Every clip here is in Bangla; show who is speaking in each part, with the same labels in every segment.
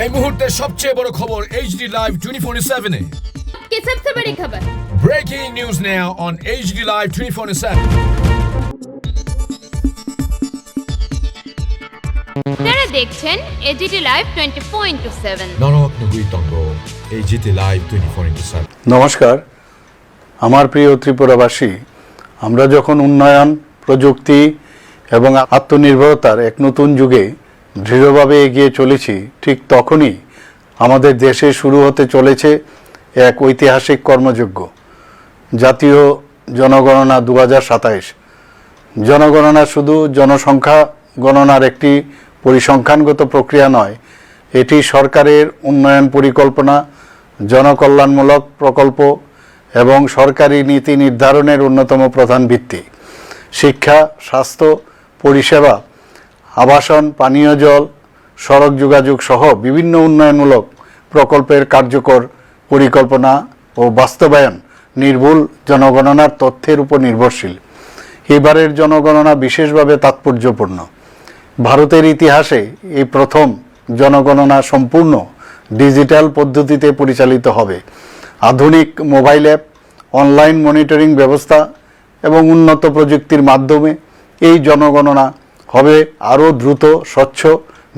Speaker 1: এই মুহূর্তের সবচেয়ে বড় খবর HD Live 24/7 এ।
Speaker 2: কি सबसे बड़ी खबर?
Speaker 1: Breaking news now on HD Live 24/7.
Speaker 2: আপনারা দেখছেন এজিটি লাইভ 24/7।
Speaker 1: নরক-নগরীতঙ্গ HD Live 24/7.
Speaker 3: নমস্কার, আমার প্রিয় ত্রিপুরাবাসী, আমরা যখন উন্নয়ন, প্রযুক্তি এবং আত্মনির্ভরতার এক নতুন যুগে দৃঢ়ভাবে এগিয়ে চলেছি, ঠিক তখনই আমাদের দেশে শুরু হতে চলেছে এক ঐতিহাসিক কর্মযজ্ঞ, জাতীয় জনগণনা 2027। জনগণনা শুধু জনসংখ্যা গণনার একটি পরিসংখ্যানগত প্রক্রিয়া নয়, এটি সরকারের উন্নয়ন পরিকল্পনা, জনকল্যাণমূলক প্রকল্প এবং সরকারি নীতি নির্ধারণের অন্যতম প্রধান ভিত্তি। শিক্ষা, স্বাস্থ্য, পরিষেবা, আবাসন, পানীয় জল, সড়ক যোগাযোগ সহ বিভিন্ন উন্নয়নমূলক প্রকল্পের কার্যকর পরিকল্পনা ও বাস্তবায়ন নির্ভুল জনগণনার তথ্যের উপর নির্ভরশীল। এবারের জনগণনা বিশেষভাবে তাৎপর্যপূর্ণ। ভারতের ইতিহাসে এই প্রথম জনগণনা সম্পূর্ণ ডিজিটাল পদ্ধতিতে পরিচালিত হবে। আধুনিক মোবাইল অ্যাপ, অনলাইন মনিটরিং ব্যবস্থা এবং উন্নত প্রযুক্তির মাধ্যমে এই জনগণনা হবে আরও দ্রুত, স্বচ্ছ,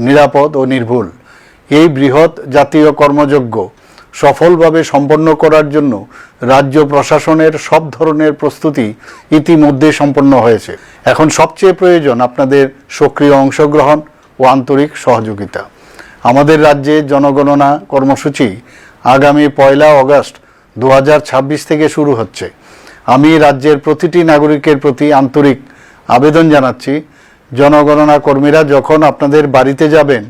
Speaker 3: নিরাপদ ও নির্ভুল। এই বৃহৎ জাতীয় কর্মযজ্ঞ সফলভাবে সম্পন্ন করার জন্য রাজ্য প্রশাসনের সব ধরনের প্রস্তুতি ইতিমধ্যে সম্পন্ন হয়েছে। এখন সবচেয়ে প্রয়োজন আপনাদের সক্রিয় অংশগ্রহণ ও আন্তরিক সহযোগিতা। আমাদের রাজ্যে জনগণনা কর্মসূচি আগামী 1 অগস্ট 2026 থেকে শুরু হচ্ছে। আমি রাজ্যের প্রতিটি নাগরিকের প্রতি আন্তরিক আবেদন জানাচ্ছি, জনগণনা কর্মীরা যখন আপনাদের বাড়িতে যাবেন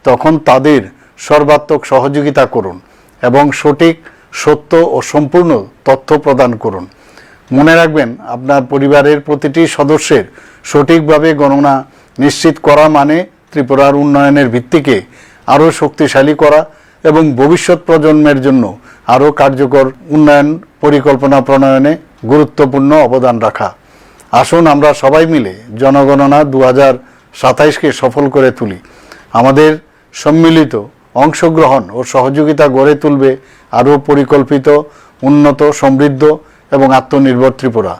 Speaker 3: তখন তাদের সর্বাত্মক সহযোগিতা করুন এবং সঠিক, সত্য ও সম্পূর্ণ তথ্য প্রদান করুন। মনে রাখবেন, আপনার পরিবারের প্রতিটি সদস্যের সঠিকভাবে গণনা নিশ্চিত করা মানে ত্রিপুরার উন্নয়নের ভিত্তিকে আরও শক্তিশালী করা এবং ভবিষ্যৎ প্রজন্মের জন্য আরও কার্যকর উন্নয়ন পরিকল্পনা প্রণয়নে গুরুত্বপূর্ণ অবদান রাখা। আসুন আমরা সবাই মিলে জনগণনা 2027কে সফল করে তুলি। আমাদের সম্মিলিত অংশগ্রহণ ও সহযোগিতা গড়ে তুলবে আরও পরিকল্পিত, উন্নত, সমৃদ্ধ এবং আত্মনির্ভর ত্রিপুরা।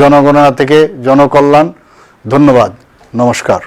Speaker 3: জনগণনা থেকে জনকল্যাণ। ধন্যবাদ, নমস্কার।